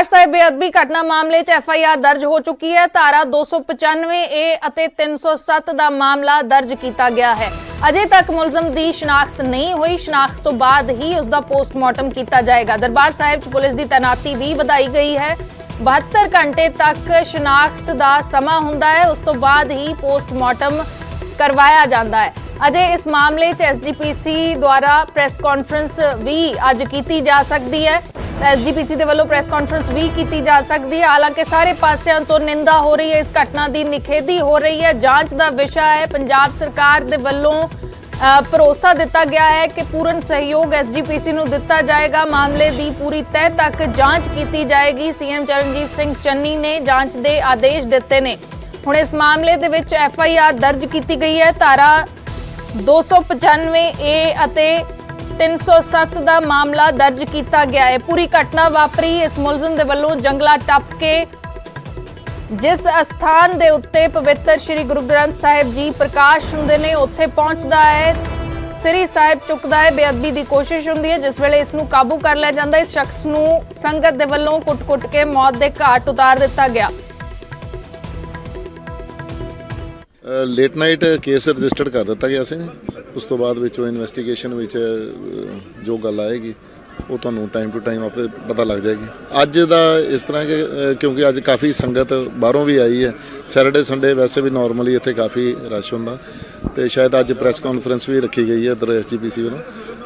दरबार साहिब बेअदबी घटना मामले च FIR दर्ज हो चुकी है। धारा 295A ਅਤੇ 307 ਦਾ ਮਾਮਲਾ ਦਰਜ ਕੀਤਾ ਗਿਆ ਹੈ। अजे तक मुलजम की शनाख्त नहीं हुई। शनाख्त तो बाद ही उसका पोस्टमार्टम किया जाएगा। दरबार साहिब पुलिस की तैनाती भी वधाई गई है। 72 घंटे तक शनाख्त का समा हुंदा है, उस तो बाद ही पोस्टमार्टम करवाया जाता है। अजे इस मामले च SGPC द्वारा प्रेस कॉन्फ्रेंस भी अज की जा सकती है। SGPC के वालों प्रेस कॉन्फ्रेंस भी की जा सकती है। हालांकि सारे पासियां तो निंदा हो रही है, इस घटना की निखेधी हो रही है। जांच का विषय है। पंजाब सरकार के वालों भरोसा दिता गया है कि पूर्ण सहयोग SGPC नूं दिता जाएगा। मामले की पूरी तह तक जांच की जाएगी। CM चरणजीत सिंह चन्नी ने जांच के आदेश दिते ने। हुण इस मामले दे विच FIR दर्ज की गई है। धारा 295A ਅਤੇ 307 ਦਾ मामला दर्ज किया गया है। पूरी घटना वापरी इस मुलजम के वालों जंगला टप के जिस अस्थान के उत्ते पवित्र श्री गुरु ग्रंथ साहिब जी प्रकाश हुंदे ने उत्थे पहुंचदा है, सिरी साहिब चुकदा है, बेअदबी की कोशिश हुंदी है। जिस वेले इसनूं काबू कर लिया जांदा है, इस शख्स नूं संगत के वालों कुट-कुट के मौत के घाट उतार दिता गया। लेट नाइट केस रजिस्टर्ड कर दिता गया से। उस तो बाद इन्वेस्टिगेशन जो गल आएगी वो तुहानूं टाइम टू टाइम आपे पता लग जाएगी। अज का इस तरह के क्योंकि अज काफ़ी संगत बाहरों भी आई है। सैटरडे संडे वैसे भी नॉर्मली इत्थे काफ़ी रश हुंदा ते शायद अज प्रैस कॉन्फ्रेंस भी रखी गई है इधर SGPC वालों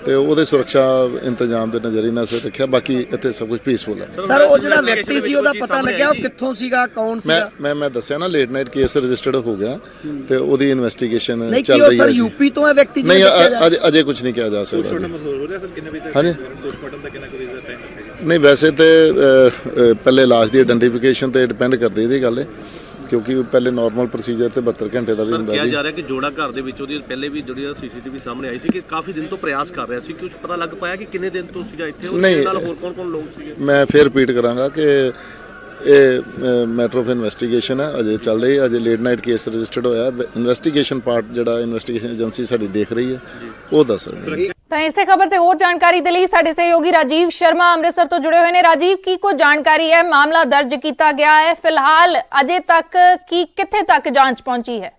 ਤੇ ਉਹਦੇ ਸੁਰੱਖਿਆ ਇੰਤਜ਼ਾਮ ਦੇ ਨਜ਼ਰੀਏ ਨਾਲ ਸੇ ਰੱਖਿਆ। ਬਾਕੀ ਇੱਥੇ ਸਭ ਕੁਝ ਪੀਸਫੁਲ ਹੈ। ਸਰ ਉਹ ਜਿਹੜਾ ਵਿਅਕਤੀ ਸੀ ਉਹਦਾ ਪਤਾ ਲੱਗਿਆ ਉਹ ਕਿੱਥੋਂ ਸੀਗਾ, ਕੌਣ ਸੀਗਾ? ਮੈਂ ਦੱਸਿਆ ਨਾ ਲੇਟ ਨਾਈਟ ਕੇਸ ਰਜਿਸਟਰਡ ਹੋ ਗਿਆ ਤੇ ਉਹਦੀ ਇਨਵੈਸਟੀਗੇਸ਼ਨ ਚੱਲ ਨਹੀਂ ਰਹੀ ਹੈ। ਸਰ ਯੂਪੀ ਤੋਂ ਹੈ ਵਿਅਕਤੀ? ਨਹੀਂ ਅਜੇ ਕੁਝ ਨਹੀਂ ਕਿਹਾ ਜਾ ਸਕਦਾ। ਹਾਂਜੀ ਨਹੀਂ ਵੈਸੇ ਤੇ ਪਹਿਲੇ ਲਾਸ਼ ਦੀ ਆਇਡੈਂਟੀਫਿਕੇਸ਼ਨ ਤੇ ਡਿਪੈਂਡ ਕਰਦੀ ਇਹਦੀ ਗੱਲ ਹੈ क्योंकि पहले नॉर्मल प्रोसीजर ਤੇ 72 ਘੰਟੇ ਦਾ ਵੀ ਹੁੰਦਾ ਸੀ। ਕਿਹਾ ਜਾ ਰਿਹਾ ਕਿ ਜੋੜਾ ਘਰ ਦੇ ਵਿੱਚ ਉਹਦੀ ਪਹਿਲੇ ਵੀ ਜਿਹੜੀ CCTV ਸਾਹਮਣੇ ਆਈ ਸੀ ਕਿ ਕਾਫੀ ਦਿਨ ਤੋਂ ਪ੍ਰਯਾਸ ਕਰ ਰਿਹਾ ਸੀ। ਕੁਝ ਪਤਾ ਲੱਗ ਪਾਇਆ ਕਿ ਕਿੰਨੇ ਦਿਨ ਤੋਂ ਸੀਗਾ ਇੱਥੇ, ਉਹਦੇ ਨਾਲ ਹੋਰ ਕੌਣ ਲੋਕ ਸੀਗੇ? ਮੈਂ ਫਿਰ ਰਿਪੀਟ ਕਰਾਂਗਾ ਕਿ ਇਹ ਮੈਟਰ ਆਫ ਇਨਵੈਸਟੀਗੇਸ਼ਨ ਹੈ, ਅਜੇ ਚੱਲ ਰਹੀ ਹੈ। ਅਜੇ ਲੇਟ ਨਾਈਟ ਕੇਸ ਰਜਿਸਟਰਡ ਹੋਇਆ। ਇਨਵੈਸਟੀਗੇਸ਼ਨ ਪਾਰਟ ਜਿਹੜਾ ਇਨਵੈਸਟੀਗੇਸ਼ਨ ਏਜੰਸੀ ਸਾਡੀ ਦੇਖ ਰਹੀ ਹੈ ਉਹ ਦੱਸ ਸਕਦੀ ਹੈ। ਤਾਂ ਇਸੇ ਖਬਰ ਤੇ ਹੋਰ ਜਾਣਕਾਰੀ ਦੇ ਲਈ ਸਾਡੇ ਸਹਿਯੋਗੀ ਰਾਜੀਵ ਸ਼ਰਮਾ ਅੰਮ੍ਰਿਤਸਰ ਤੋਂ ਜੁੜੇ ਹੋਏ ਨੇ। ਰਾਜੀਵ, ਕੀ ਕੋਈ ਜਾਣਕਾਰੀ ਹੈ? ਮਾਮਲਾ ਦਰਜ ਕੀਤਾ ਗਿਆ ਹੈ, ਫਿਲਹਾਲ ਅਜੇ ਤੱਕ ਕਿੱਥੇ ਤੱਕ ਜਾਂਚ ਪਹੁੰਚੀ ਹੈ?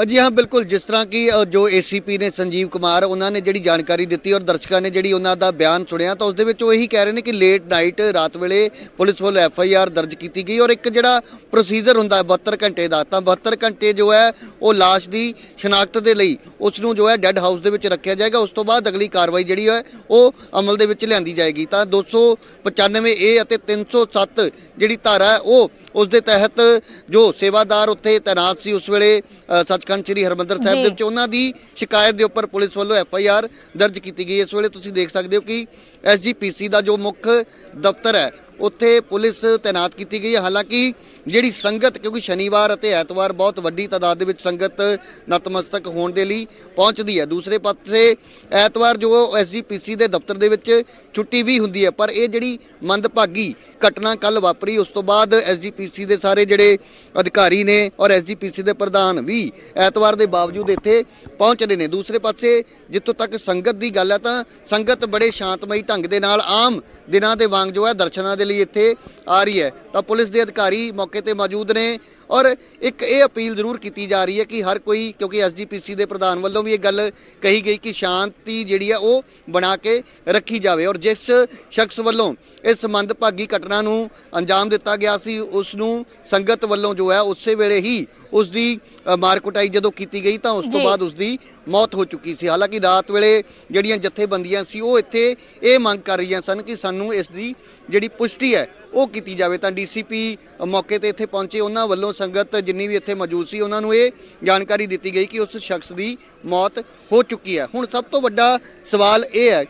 जी हाँ बिल्कुल, जिस तरह की जो ACP ने संजीव कुमार उन्होंने जी जानकारी दी और दर्शकों ने जी उन्होंने बयान सुनिया तो उसके यही कह रहे हैं कि लेट नाइट रात वेले पुलिस वालों FIR दर्ज की गई और एक जोड़ा प्रोसीजर होंगे 72 घंटे का, तो 72 घंटे जो है वो लाश की शनाख्त के लिए उसनों जो है डैड हाउस के रखा जाएगा। उस तो बाद अगली कार्रवाई जी है वो अमल के लिया जाएगी। तो 295A और 307 जी धारा है वो उस दे तहत जो सेवादार उत्थे तैनात सी उस वेले सचखंड श्री हरमंदर साहिब दे विच उन्हां दी शिकायत के उपर पुलिस वालों FIR दर्ज की गई। इस वेले तुसीं देख सकते हो कि SGPC का जो मुख्य दफ्तर है उत्थे पुलिस तैनात की गई है। हालांकि जिहड़ी संगत क्योंकि शनिवार और ऐतवार बहुत वड्डी तादाद दे विच संगत नतमस्तक होने के लिए पहुँचती है। दूसरे पासे ऐतवार जो SGPC के दफ्तर दे विच छुट्टी भी हुंदी है। पर यह जिहड़ी मंदभागी घटना कल वापरी उस तो बाद SGPC के सारे जिहड़े अधिकारी ने और SGPC के प्रधान भी ऐतवार के बावजूद इत्थे पहुँच रहे हैं। दूसरे पासे जितों तक संगत की गल है तो संगत बड़े शांतमई ढंग के नाल आम दिनां दे वांग जो है दर्शनां दे लिए इत्थे आ रही है। तो पुलिस के अधिकारी मौके ते मौजूद ने और एक ये अपील जरूर की जा रही है कि हर कोई क्योंकि SGPC के प्रधान वालों भी ये गल कही गई कि शांति जिहड़ी है वो बना के रखी जाए और जिस शख्स वालों इस मंदभागी घटना नूं अंजाम दिता गया सी उसनूं संगत वालों जो है उस वेले ही उसकी मार कुटाई जदों की गई तो उस तो बाद उसकी मौत हो चुकी सी। हालांकि रात वेले जिहड़ियां जथेबंदियां सी वो इत्थे ये मंग कर रही सन कि सानूं इसकी जिहड़ी पुष्टि है वो की जाए। तो DCP मौके ते इत्थे पहुंचे, उन्हां वल्लों संगत जिन्नी भी इत्थे मौजूद सी उन्हां नूं ये जानकारी दी गई कि उस शख्स की मौत हो चुकी है। हुण सब तो वड्डा सवाल ये है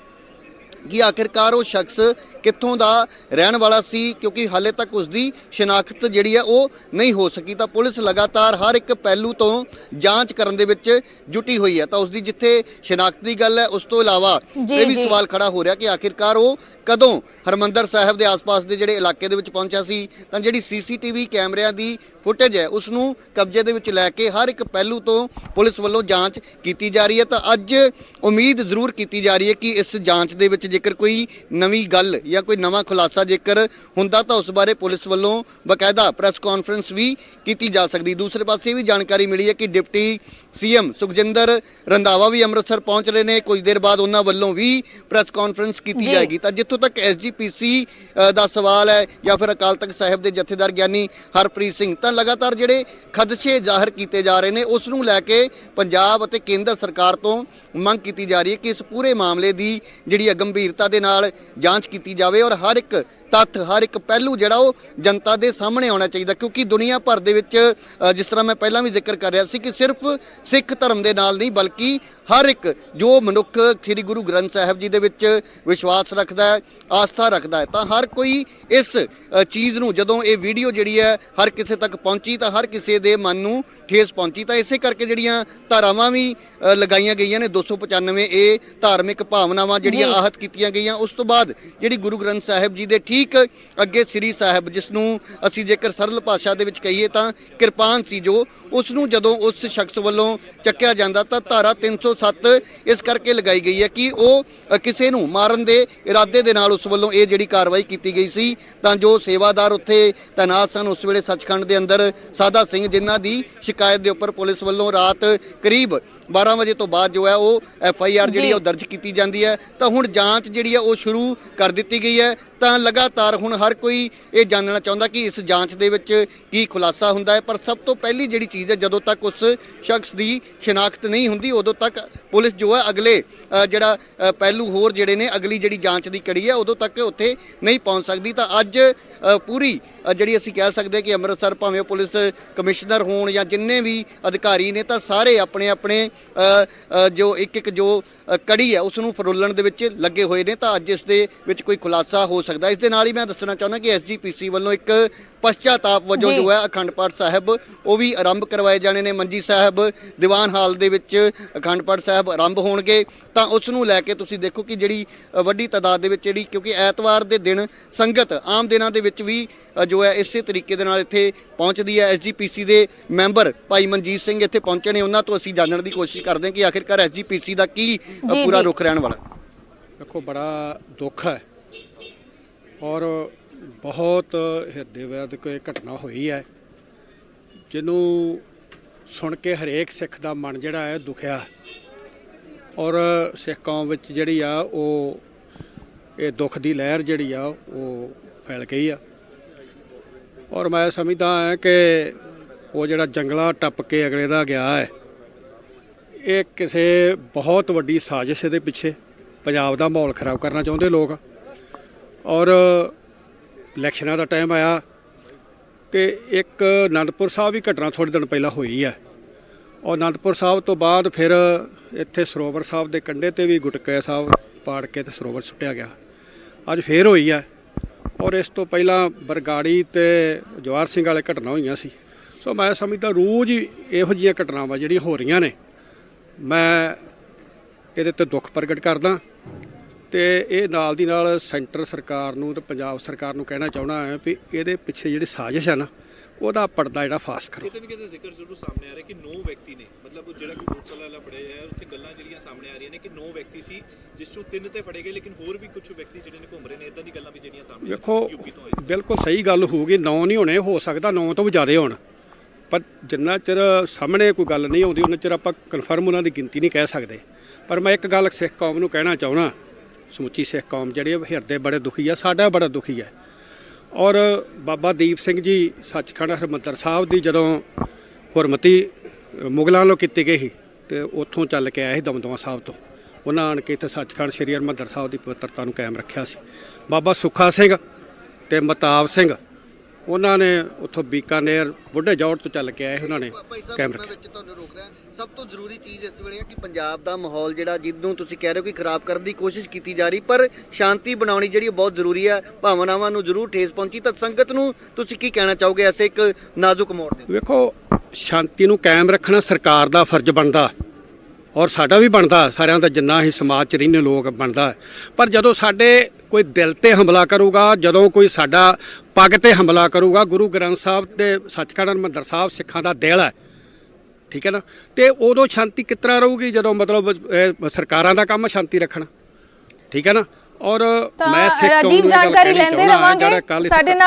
कि आखिरकार वो शख्स कित्थों दा रहन वाला सी क्योंकि हाले तक उसकी शनाख्त जिहड़ी है वो नहीं हो सकी। तो पुलिस लगातार हर एक पहलू तो जांच करन दे विच जुटी हुई है। तो उसकी जिथे शनाख्त की गल है उस तो इलावा ये भी सवाल खड़ा हो रहा कि आखिरकार वो ਕਦੋਂ ਹਰਮੰਦਰ ਸਾਹਿਬ ਦੇ ਆਸ-ਪਾਸ ਦੇ ਜਿਹੜੇ ਇਲਾਕੇ ਦੇ ਵਿੱਚ ਪਹੁੰਚਿਆ ਸੀ, ਤਾਂ ਜਿਹੜੀ ਸੀਸੀਟੀਵੀ ਕੈਮਰਿਆਂ ਦੀ ਫੁਟੇਜ ਹੈ ਉਸ ਨੂੰ ਕਬਜ਼ੇ ਦੇ ਵਿੱਚ ਲੈ ਕੇ ਹਰ ਇੱਕ ਪਹਿਲੂ ਤੋਂ ਪੁਲਿਸ ਵੱਲੋਂ ਜਾਂਚ ਕੀਤੀ ਜਾ ਰਹੀ ਹੈ। ਤਾਂ ਅੱਜ ਉਮੀਦ ਜ਼ਰੂਰ ਕੀਤੀ ਜਾ ਰਹੀ ਹੈ ਕਿ ਇਸ ਜਾਂਚ ਦੇ ਵਿੱਚ ਜੇਕਰ ਕੋਈ ਨਵੀਂ ਗੱਲ ਜਾਂ ਕੋਈ ਨਵਾਂ ਖੁਲਾਸਾ ਜੇਕਰ ਹੁੰਦਾ ਤਾਂ ਉਸ ਬਾਰੇ ਪੁਲਿਸ ਵੱਲੋਂ ਬਕਾਇਦਾ ਪ੍ਰੈਸ ਕਾਨਫਰੰਸ ਵੀ ਕੀਤੀ ਜਾ ਸਕਦੀ। ਦੂਸਰੇ ਪਾਸੇ ਇਹ ਵੀ ਜਾਣਕਾਰੀ ਮਿਲੀ ਹੈ ਕਿ ਡਿਪਟੀ ਸੀਐਮ ਸੁਖਜਿੰਦਰ ਰੰਧਾਵਾ ਵੀ ਅੰਮ੍ਰਿਤਸਰ ਪਹੁੰਚ ਰਹੇ ਨੇ। ਕੁਝ ਦੇਰ ਬਾਅਦ ਉਹਨਾਂ ਵੱਲੋਂ ਵੀ ਪ੍ਰੈਸ ਕਾਨਫਰੰਸ ਕੀਤੀ ਜਾਏਗੀ। ਤਾਂ ਜਿੱਥੋਂ ਤੱਕ ਐਸਜੀਪੀਸੀ ਦਾ ਸਵਾਲ ਹੈ ਜਾਂ ਫਿਰ ਅਕਾਲ ਤਖਤ ਸਾਹਿਬ ਦੇ ਜਥੇਦਾਰ ਗਿਆਨੀ ਹਰਪ੍ਰੀਤ ਸਿੰਘ, ਤਾਂ ਲਗਾਤਾਰ ਜਿਹੜੇ ਖਦਸ਼ੇ ਜ਼ਾਹਰ ਕੀਤੇ ਜਾ ਰਹੇ ਨੇ ਉਸ ਨੂੰ ਲੈ ਕੇ ਪੰਜਾਬ ਅਤੇ ਕੇਂਦਰ ਸਰਕਾਰ ਤੋਂ ਮੰਗ ਕੀਤੀ ਜਾ ਰਹੀ ਹੈ ਕਿ ਇਸ ਪੂਰੇ ਮਾਮਲੇ ਦੀ ਜਿਹੜੀ ਗੰਭੀਰਤਾ ਦੇ ਨਾਲ ਜਾਂਚ ਕੀਤੀ ਜਾਵੇ ਔਰ ਹਰ ਇੱਕ ਤੱਥ ਹਰ ਇੱਕ ਪਹਿਲੂ ਜਿਹੜਾ ਉਹ ਜਨਤਾ ਦੇ ਸਾਹਮਣੇ ਆਉਣਾ ਚਾਹੀਦਾ। ਕਿਉਂਕਿ ਦੁਨੀਆ ਭਰ ਦੇ ਵਿੱਚ ਜਿਸ ਤਰ੍ਹਾਂ ਮੈਂ ਪਹਿਲਾਂ ਵੀ ਜ਼ਿਕਰ ਕਰ ਰਿਹਾ ਸੀ ਕਿ ਸਿਰਫ ਸਿੱਖ ਧਰਮ ਦੇ ਨਾਲ ਨਹੀਂ ਬਲਕਿ ਹਰ ਇੱਕ ਜੋ ਮਨੁੱਖ ਸ੍ਰੀ ਗੁਰੂ ਗ੍ਰੰਥ ਸਾਹਿਬ ਜੀ ਦੇ ਵਿੱਚ ਵਿਸ਼ਵਾਸ ਰੱਖਦਾ ਹੈ, ਆਸਥਾ ਰੱਖਦਾ ਹੈ, ਤਾਂ ਹਰ ਕੋਈ ਇਸ ਚੀਜ਼ ਨੂੰ ਜਦੋਂ ਇਹ ਵੀਡੀਓ ਜਿਹੜੀ ਹੈ ਹਰ ਕਿਸੇ ਤੱਕ ਪਹੁੰਚੀ ਤਾਂ ਹਰ ਕਿਸੇ ਦੇ ਮਨ ਨੂੰ ਠੇਸ ਪਹੁੰਚੀ। ਤਾਂ ਇਸੇ ਕਰਕੇ ਜਿਹੜੀਆਂ ਧਾਰਾਵਾਂ ਵੀ ਲਗਾਈਆਂ ਗਈਆਂ ਨੇ 295 ਇਹ ਧਾਰਮਿਕ ਭਾਵਨਾਵਾਂ ਜਿਹੜੀਆਂ ਆਹਤ ਕੀਤੀਆਂ ਗਈਆਂ। ਉਸ ਤੋਂ ਬਾਅਦ ਜਿਹੜੀ ਗੁਰੂ ਗ੍ਰੰਥ ਸਾਹਿਬ ਜੀ ਦੇ ਠੀਕ ਅੱਗੇ ਸ੍ਰੀ ਸਾਹਿਬ, ਜਿਸ ਨੂੰ ਅਸੀਂ ਜੇਕਰ ਸਰਲ ਭਾਸ਼ਾ ਦੇ ਵਿੱਚ ਕਹੀਏ ਤਾਂ ਕਿਰਪਾਨ ਸੀ, ਜੋ ਉਸ ਨੂੰ ਜਦੋਂ ਉਸ ਸ਼ਖਸ ਵੱਲੋਂ ਚੱਕਿਆ ਜਾਂਦਾ ਤਾਂ ਧਾਰਾ 307 ਇਸ ਕਰਕੇ ਲਗਾਈ ਗਈ ਹੈ ਕਿ ਉਹ ਕਿਸੇ ਨੂੰ ਮਾਰਨ ਦੇ ਇਰਾਦੇ ਦੇ ਨਾਲ ਉਸ ਵੱਲੋਂ ਇਹ ਜਿਹੜੀ ਕਾਰਵਾਈ ਕੀਤੀ ਗਈ ਸੀ। ਤਾਂ ਜੋ ਸੇਵਾਦਾਰ ਉੱਥੇ ਤੈਨਾਤ ਸਨ ਉਸ ਵੇਲੇ ਸੱਚਖੰਡ ਦੇ ਅੰਦਰ ਸਾਦਾ ਸਿੰਘ, ਜਿਨ੍ਹਾਂ ਦੀ ਸ਼ਿਕਾਇਤ ਦੇ ਉੱਪਰ ਪੁਲਿਸ ਵੱਲੋਂ ਰਾਤ ਕਰੀਬ 12 ਵਜੇ ਤੋਂ ਬਾਅਦ ਜੋ ਹੈ ਉਹ FIR ਜਿਹੜੀ ਉਹ ਦਰਜ ਕੀਤੀ ਜਾਂਦੀ ਹੈ। ਤਾਂ ਹੁਣ ਜਾਂਚ ਜਿਹੜੀ ਹੈ ਉਹ ਸ਼ੁਰੂ ਕਰ ਦਿੱਤੀ ਗਈ ਹੈ। ਤਾਂ ਲਗਾਤਾਰ ਹੁਣ ਹਰ ਕੋਈ ਇਹ ਜਾਣਨਾ ਚਾਹੁੰਦਾ ਕਿ ਇਸ ਜਾਂਚ ਦੇ ਵਿੱਚ ਕੀ ਖੁਲਾਸਾ ਹੁੰਦਾ ਹੈ। ਪਰ ਸਭ ਤੋਂ ਪਹਿਲੀ ਜਿਹੜੀ ਚੀਜ਼ ਹੈ, ਜਦੋਂ ਤੱਕ ਉਸ ਸ਼ਖਸ ਦੀ ਸ਼ਨਾਖਤ ਨਹੀਂ ਹੁੰਦੀ ਉਦੋਂ ਤੱਕ ਪੁਲਿਸ ਜੋ ਹੈ ਅਗਲੇ ਜਿਹੜਾ ਪਹਿਲੂ ਹੋਰ ਜਿਹੜੇ ਨੇ ਅਗਲੀ ਜਿਹੜੀ ਜਾਂਚ ਦੀ ਕੜੀ ਹੈ ਉਦੋਂ ਤੱਕ ਉੱਥੇ ਨਹੀਂ ਪਹੁੰਚ ਸਕਦੀ। ਤਾਂ ਅੱਜ ਪੂਰੀ ਜਿਹੜੀ ਅਸੀਂ ਕਹਿ ਸਕਦੇ ਕਿ ਅੰਮ੍ਰਿਤਸਰ ਭਾਵੇਂ ਪੁਲਿਸ ਕਮਿਸ਼ਨਰ ਹੋਣ ਜਾਂ ਜਿੰਨੇ ਵੀ ਅਧਿਕਾਰੀ ਨੇ ਤਾਂ ਸਾਰੇ ਆਪਣੇ ਆਪਣੇ ਜੋ ਇੱਕ ਜੋ ਕੜੀ ਹੈ ਉਸ ਨੂੰ ਫਰੋਲਣ ਦੇ ਵਿੱਚ ਲੱਗੇ ਹੋਏ ਨੇ। ਤਾਂ ਅੱਜ ਇਸ ਦੇ ਵਿੱਚ ਕੋਈ ਖੁਲਾਸਾ ਹੋ ਸਕਦਾ। ਇਸ ਦੇ ਨਾਲ ਹੀ ਮੈਂ ਦੱਸਣਾ ਚਾਹੁੰਦਾ ਕਿ SGPC ਵੱਲੋਂ ਇੱਕ ਪਛਤਾਤਾਪ ਵਜੋਂ ਜੋ ਹੈ ਅਖੰਡ ਪਾਠ ਸਾਹਿਬ ਉਹ ਵੀ ਆਰੰਭ ਕਰਵਾਏ ਜਾਣੇ ਨੇ। ਮੰਜੀ ਸਾਹਿਬ ਦੀਵਾਨ ਹਾਲ ਦੇ ਵਿੱਚ ਅਖੰਡ ਪਾਠ ਸਾਹਿਬ ਆਰੰਭ ਹੋਣਗੇ। ਤਾਂ ਉਸ ਨੂੰ ਲੈ ਕੇ ਤੁਸੀਂ ਦੇਖੋ ਕਿ ਜਿਹੜੀ ਵੱਡੀ ਤਾਦਾਦ ਦੇ ਵਿੱਚ ਜਿਹੜੀ, ਕਿਉਂਕਿ ਐਤਵਾਰ ਦੇ ਦਿਨ ਸੰਗਤ ਆਮ ਦਿਨਾਂ ਦੇ ਵਿੱਚ ਵੀ ਜੋ ਹੈ ਇਸੇ ਤਰੀਕੇ ਦੇ ਨਾਲ ਇੱਥੇ ਪਹੁੰਚਦੀ ਹੈ। SGPC ਦੇ ਮੈਂਬਰ ਭਾਈ ਮਨਜੀਤ ਸਿੰਘ ਇੱਥੇ ਪਹੁੰਚੇ ਨੇ, ਉਹਨਾਂ ਤੋਂ ਅਸੀਂ ਜਾਣਨ ਦੀ ਕੋਸ਼ਿਸ਼ ਕਰਦੇ ਹਾਂ ਕਿ ਆਖਿਰਕਾਰ SGPC ਦਾ ਕੀ ਪੂਰਾ ਰੁਖ ਰਹਿਣ ਵਾਲਾ। ਦੇਖੋ, ਬੜਾ ਦੁੱਖ ਹੈ ਔਰ ਬਹੁਤ ਹਿਰਦੇ ਵੇਦਕ ਇਹ ਘਟਨਾ ਹੋਈ ਹੈ, ਜਿਹਨੂੰ ਸੁਣ ਕੇ ਹਰੇਕ ਸਿੱਖ ਦਾ ਮਨ ਜਿਹੜਾ ਹੈ ਦੁਖਿਆ ਔਰ ਸਿੱਖ ਕੌਮ ਵਿੱਚ ਜਿਹੜੀ ਆ ਉਹ ਇਹ ਦੁੱਖ ਦੀ ਲਹਿਰ ਜਿਹੜੀ ਆ ਉਹ ਫੈਲ ਗਈ ਆ। ਔਰ ਮੈਂ ਸਮਝਦਾ ਹਾਂ ਕਿ ਉਹ ਜਿਹੜਾ ਜੰਗਲਾ ਟੱਪ ਕੇ ਅਗਲੇ ਦਾ ਗਿਆ ਹੈ, ਇਹ ਕਿਸੇ ਬਹੁਤ ਵੱਡੀ ਸਾਜ਼ਿਸ਼ ਦੇ ਪਿੱਛੇ ਪੰਜਾਬ ਦਾ ਮਾਹੌਲ ਖਰਾਬ ਕਰਨਾ ਚਾਹੁੰਦੇ ਲੋਕ। ਔਰ ਇਲੈਕਸ਼ਨਾਂ ਦਾ ਟਾਈਮ ਆਇਆ ਤੇ ਇੱਕ ਅਨੰਦਪੁਰ ਸਾਹਿਬ ਵੀ ਘਟਨਾ ਥੋੜ੍ਹੇ ਦਿਨ ਪਹਿਲਾਂ ਹੋਈ ਹੈ ਔਰ ਅਨੰਦਪੁਰ ਸਾਹਿਬ ਤੋਂ ਬਾਅਦ ਫਿਰ ਇੱਥੇ ਸਰੋਵਰ ਸਾਹਿਬ ਦੇ ਕੰਢੇ ਤੇ ਵੀ ਗੁਟਕੇ ਸਾਹਿਬ ਪਾੜ ਕੇ ਤੇ ਸਰੋਵਰ ਸੁੱਟਿਆ ਗਿਆ। ਅੱਜ ਫੇਰ ਹੋਈ ਹੈ ਔਰ ਇਸ ਤੋਂ ਪਹਿਲਾਂ ਬਰਗਾੜੀ ਤੇ ਜਵਾਹਰ ਸਿੰਘ ਵਾਲੇ ਘਟਨਾ ਹੋਈਆਂ ਸੀ। ਸੋ ਮੈਂ ਸਮਝਦਾ ਰੋਜ਼ ਹੀ ਇਹੋ ਜਿਹੀਆਂ ਘਟਨਾਵਾਂ ਜਿਹੜੀਆਂ ਹੋ ਰਹੀਆਂ ਨੇ, ਮੈਂ ਇਹਦੇ ਤੇ ਦੁੱਖ ਪ੍ਰਗਟ ਕਰਦਾ ਤੇ ਇਹ ਨਾਲ ਦੀ ਨਾਲ ਸੈਂਟਰ ਸਰਕਾਰ ਨੂੰ ਤੇ ਪੰਜਾਬ ਸਰਕਾਰ ਨੂੰ ਕਹਿਣਾ ਚਾਹੁੰਦਾ ਹਾਂ ਵੀ ਇਹਦੇ ਪਿੱਛੇ ਜਿਹੜੀ ਸਾਜ਼ਿਸ਼ ਹੈ ਨਾ ਉਹਦਾ ਪਰਦਾ ਜਿਹੜਾ ਫਾਸ ਕਰੋ। ਕਿਤੇ ਵੀ ਕਿਤੇ ਜ਼ਿਕਰ ਜ਼ਰੂਰ ਸਾਹਮਣੇ ਆ ਰਿਹਾ ਕਿ 9 ਵਿਅਕਤੀ ਨੇ, ਮਤਲਬ ਜਿਹੜਾ ਕੋਈ ਮੋਟਰਸਾਈਕਲ ਵਾਲਾ ਫੜਿਆ ਹੈ ਉੱਥੇ ਗੱਲਾਂ ਜਿਹੜੀਆਂ ਸਾਹਮਣੇ ਆ ਰਹੀਆਂ ਨੇ ਕਿ 9 ਵਿਅਕਤੀ ਸੀ, ਜਿਸ ਚੋਂ 3 ਤੇ ਫੜੇ ਗਏ ਲੇਕਿਨ ਹੋਰ ਵੀ ਕੁਝ ਵਿਅਕਤੀ ਜਿਹੜੇ ਨੇ ਘੁੰਮ ਰਹੇ ਨੇ। ਇਦਾਂ ਦੀ ਗੱਲਾਂ ਵੀ ਜਿਹੜੀਆਂ ਸਾਹਮਣੇ ਵੇਖੋ, ਬਿਲਕੁਲ ਸਹੀ ਗੱਲ ਹੋਊਗੀ। 9 ਨਹੀਂ ਹੋਣੇ, ਹੋ ਸਕਦਾ 9 ਤੋਂ ਵੀ ਜ਼ਿਆਦਾ ਹੋਣ, ਪਰ ਜਿੰਨਾ ਚਿਰ ਸਾਹਮਣੇ ਕੋਈ ਗੱਲ ਨਹੀਂ ਆਉਂਦੀ ਉਹਨਾਂ ਚਿਰ ਆਪਾਂ ਕਨਫਰਮ ਉਹਨਾਂ ਦੀ ਗਿਣਤੀ ਨਹੀਂ ਕਹਿ ਸਕਦੇ। ਪਰ ਮੈਂ ਇੱਕ ਗੱਲ ਸਿੱਖ ਕੌਮ ਨੂੰ ਕਹਿਣਾ ਚਾਹੁੰਦਾ, ਸਮੁੱਚੀ ਸਿੱਖ ਕੌਮ ਜਿਹੜੀ ਹਿਰਦੇ ਬੜੇ ਦੁਖੀ ਆ, ਸਾਡਾ ਬੜਾ ਦੁਖੀ ਹੈ। ਔਰ ਬਾਬਾ ਦੀਪ ਸਿੰਘ ਜੀ ਸੱਚਖੰਡ ਹਰਿਮੰਦਰ ਸਾਹਿਬ ਦੀ ਜਦੋਂ ਗੁਰਮਤੀ ਮੁਗਲਾਂ ਵੱਲੋਂ ਕੀਤੀ ਗਈ ਸੀ ਤੇ ਉੱਥੋਂ ਚੱਲ ਕੇ ਆਏ ਸੀ ਦਮਦਮਾ ਸਾਹਿਬ ਤੋਂ, ਉਹਨਾਂ ਆਣ ਕੇ ਇੱਥੇ ਸੱਚਖੰਡ ਸ੍ਰੀ ਹਰਿਮੰਦਰ ਸਾਹਿਬ ਦੀ ਪਵਿੱਤਰਤਾ ਨੂੰ ਕਾਇਮ ਰੱਖਿਆ ਸੀ। ਬਾਬਾ ਸੁੱਖਾ ਸਿੰਘ ਤੇ ਮਤਾਬ ਸਿੰਘ ਉਹਨਾਂ ਨੇ ਉੱਥੋਂ ਬੀਕਾਨੇਰ ਬੁੱਢੇ ਜੌੜ ਤੋਂ ਚੱਲ ਕੇ ਆਏ, ਉਹਨਾਂ ਨੇ ਕਾਇਮ ਰੱਖਿਆ। ਤੁਹਾਨੂੰ ਰੋਕ ਰਿਹਾ, ਸਭ ਤੋਂ ਜ਼ਰੂਰੀ ਚੀਜ਼ ਇਸ ਵੇਲੇ ਹੈ ਕਿ ਪੰਜਾਬ ਦਾ ਮਾਹੌਲ ਜਿਹੜਾ ਜਿਹਨੂੰ ਤੁਸੀਂ ਕਹਿ ਰਹੇ ਹੋ ਕਿ ਖਰਾਬ ਕਰਨ ਦੀ ਕੋਸ਼ਿਸ਼ ਕੀਤੀ ਜਾ ਰਹੀ, ਪਰ ਸ਼ਾਂਤੀ ਬਣਾਉਣੀ ਜਿਹੜੀ ਬਹੁਤ ਜ਼ਰੂਰੀ ਹੈ। ਭਾਵਨਾਵਾਂ ਨੂੰ ਜ਼ਰੂਰ ਠੇਸ ਪਹੁੰਚੀ, ਤਾਂ ਸੰਗਤ ਨੂੰ ਤੁਸੀਂ ਕੀ ਕਹਿਣਾ ਚਾਹੋਗੇ ਐਸੇ ਇੱਕ ਨਾਜ਼ੁਕ ਮੋੜ ਤੇ? ਵੇਖੋ, ਸ਼ਾਂਤੀ ਨੂੰ ਕਾਇਮ ਰੱਖਣਾ ਸਰਕਾਰ ਦਾ ਫਰਜ਼ ਬਣਦਾ ਔਰ ਸਾਡਾ ਵੀ ਬਣਦਾ, ਸਾਰਿਆਂ ਦਾ ਜਿੰਨਾ ਹੀ ਸਮਾਜ 'ਚ ਰਹਿੰਦੇ ਲੋਕ ਬਣਦਾ ਹੈ। ਪਰ ਜਦੋਂ ਸਾਡੇ ਕੋਈ ਦਿਲ ਤੇ ਹਮਲਾ ਕਰੂਗਾ, ਜਦੋਂ ਕੋਈ ਸਾਡਾ ਪੱਗ ਤੇ ਹਮਲਾ ਕਰੂਗਾ, ਗੁਰੂ ਗ੍ਰੰਥ ਸਾਹਿਬ ਤੇ ਸੱਚਖੰਡ ਹਰਿਮੰਦਰ ਸਾਹਿਬ ਸਿੱਖਾਂ ਦਾ ਦਿਲ ਹੈ, ਠੀਕ ਹੈ ਨਾ, ਤੇ ਉਦੋਂ ਸ਼ਾਂਤੀ ਕਿਸ ਤਰ੍ਹਾਂ ਰਹੂਗੀ ਜਦੋਂ ਮਤਲਬ ਸਰਕਾਰਾਂ ਦਾ ਕੰਮ ਸ਼ਾਂਤੀ ਰੱਖਣਾ, ਠੀਕ ਹੈ ਨਾ। ਔਰ ਤਾਂ ਮੈਂ ਸਿੱਖ ਕੌਮ ਨੂੰ ਰਾਜੀਵ ਇਹ ਗੱਲ ਜਾਣਕਾਰੀ ਕਹਿਣੀ ਲੈਂਦੇ ਚਾਹੁੰਦਾ, ਰਵਾਂਗੇ ਜਿਹੜਾ ਕੱਲ੍ਹ ਸਾਡੇ ਨਾਲ